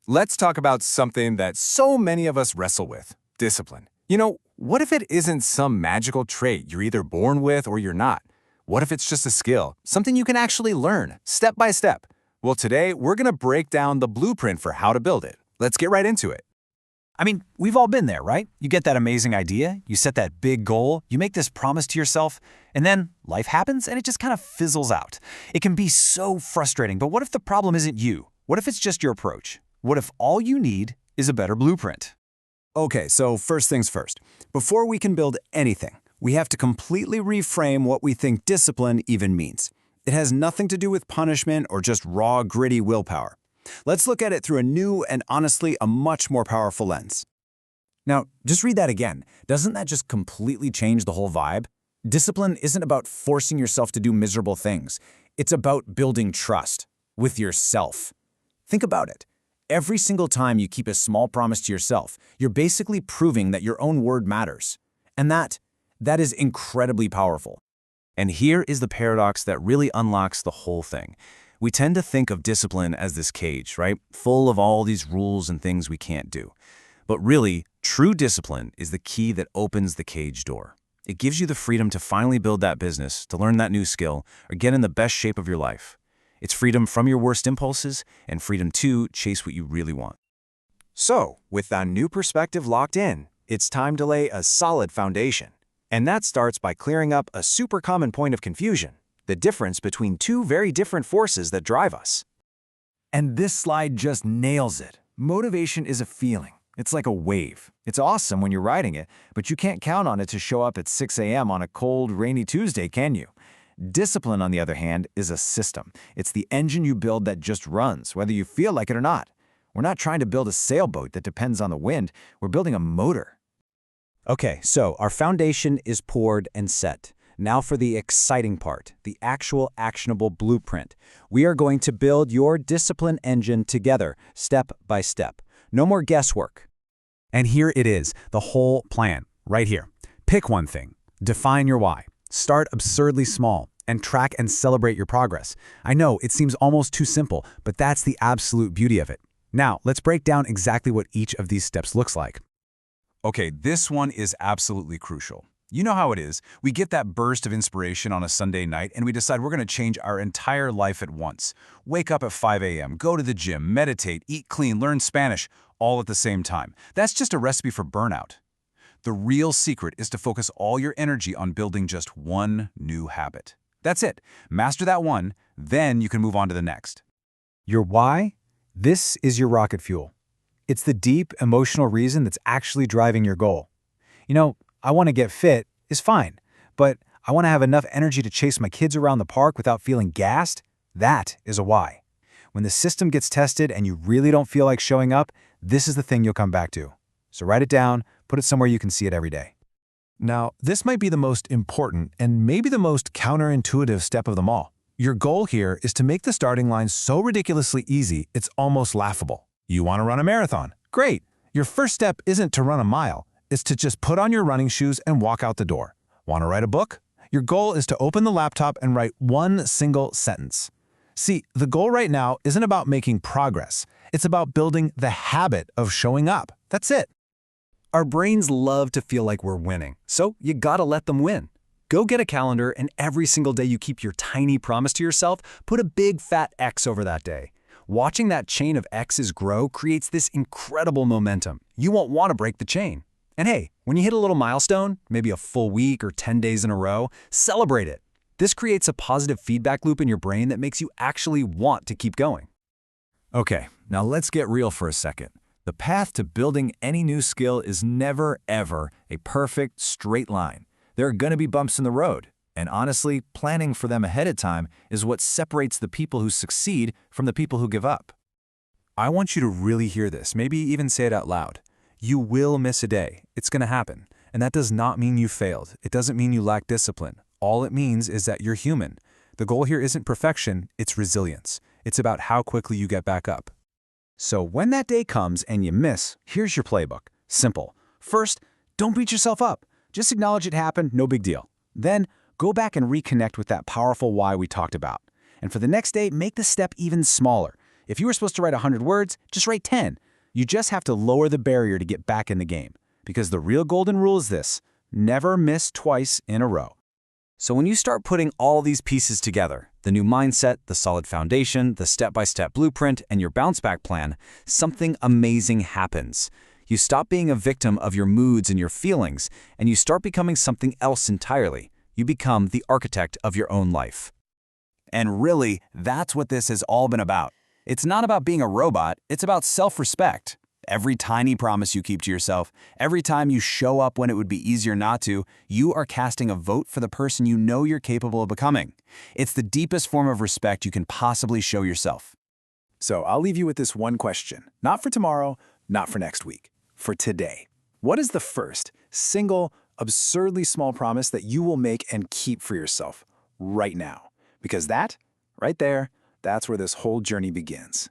Let's talk about something that so many of us wrestle with: discipline. What if it isn't some magical trait you're either born with or you're not? What if it's just a skill, something you can actually learn, step by step? Well, today we're going to break down the blueprint for how to build it. Let's get right into it. I mean, we've all been there, right? You get that amazing idea, you set that big goal, you make this promise to yourself, and then life happens and it just kind of fizzles out. It can be so frustrating, but what if the problem isn't you? What if it's just your approach? What if all you need is a better blueprint? Okay, so first things first. Before we can build anything, we have to completely reframe what we think discipline even means. It has nothing to do with punishment or just raw, gritty willpower. Let's look at it through a new and honestly a much more powerful lens. Now, just read that again. Doesn't that just completely change the whole vibe? Discipline isn't about forcing yourself to do miserable things. It's about building trust with yourself. Think about it. Every single time you keep a small promise to yourself, you're basically proving that your own word matters. And that is incredibly powerful. And here is the paradox that really unlocks the whole thing. We tend to think of discipline as this cage, right? Full of all these rules and things we can't do. But really, true discipline is the key that opens the cage door. It gives you the freedom to finally build that business, to learn that new skill, or get in the best shape of your life. It's freedom from your worst impulses and freedom to chase what you really want. So, with that new perspective locked in, it's time to lay a solid foundation. And that starts by clearing up a super common point of confusion: the difference between two very different forces that drive us. And this slide just nails it. Motivation is a feeling. It's like a wave. It's awesome when you're riding it, but you can't count on it to show up at 6 a.m. on a cold, rainy Tuesday, can you? Discipline, on the other hand, is a system. It's the engine you build that just runs, whether you feel like it or not. We're not trying to build a sailboat that depends on the wind. We're building a motor. Okay, so our foundation is poured and set. Now for the exciting part, the actual actionable blueprint. We are going to build your discipline engine together, step by step. No more guesswork. And here it is, the whole plan, right here. Pick one thing. Define your why. Start absurdly small and track and celebrate your progress. I know it seems almost too simple, but that's the absolute beauty of it. Now, let's break down exactly what each of these steps looks like. Okay, this one is absolutely crucial. You know how it is. We get that burst of inspiration on a Sunday night and we decide we're going to change our entire life at once. Wake up at 5 a.m., go to the gym, meditate, eat clean, learn Spanish, all at the same time. That's just a recipe for burnout. The real secret is to focus all your energy on building just one new habit. That's it. Master that one, then you can move on to the next. Your why? This is your rocket fuel. It's the deep, emotional reason that's actually driving your goal. I want to get fit is fine, but I want to have enough energy to chase my kids around the park without feeling gassed? That is a why. When the system gets tested and you really don't feel like showing up, this is the thing you'll come back to. So write it down, put it somewhere you can see it every day. Now, this might be the most important and maybe the most counterintuitive step of them all. Your goal here is to make the starting line so ridiculously easy it's almost laughable. You want to run a marathon? Great! Your first step isn't to run a mile. It's to just put on your running shoes and walk out the door. Want to write a book? Your goal is to open the laptop and write one single sentence. See, the goal right now isn't about making progress. It's about building the habit of showing up. That's it. Our brains love to feel like we're winning, so you gotta let them win. Go get a calendar, and every single day you keep your tiny promise to yourself, put a big fat X over that day. Watching that chain of X's grow creates this incredible momentum. You won't want to break the chain. And hey, when you hit a little milestone, maybe a full week or 10 days in a row, celebrate it. This creates a positive feedback loop in your brain that makes you actually want to keep going. Okay, now let's get real for a second. The path to building any new skill is never, ever a perfect, straight line. There are going to be bumps in the road. And honestly, planning for them ahead of time is what separates the people who succeed from the people who give up. I want you to really hear this, maybe even say it out loud. You will miss a day. It's going to happen. And that does not mean you failed. It doesn't mean you lack discipline. All it means is that you're human. The goal here isn't perfection, it's resilience. It's about how quickly you get back up. So when that day comes and you miss, here's your playbook. Simple. First, don't beat yourself up. Just acknowledge it happened, no big deal. Then, go back and reconnect with that powerful why we talked about. And for the next day, make the step even smaller. If you were supposed to write 100 words, just write 10. You just have to lower the barrier to get back in the game. Because the real golden rule is this: never miss twice in a row. So when you start putting all these pieces together, the new mindset, the solid foundation, the step-by-step blueprint, and your bounce-back plan, something amazing happens. You stop being a victim of your moods and your feelings, and you start becoming something else entirely. You become the architect of your own life. And really, that's what this has all been about. It's not about being a robot, it's about self-respect. Every tiny promise you keep to yourself, every time you show up when it would be easier not to, you are casting a vote for the person you know you're capable of becoming. It's the deepest form of respect you can possibly show yourself. So I'll leave you with this one question. Not for tomorrow, not for next week. For today. What is the first, single, absurdly small promise that you will make and keep for yourself right now? Because that, right there, that's where this whole journey begins.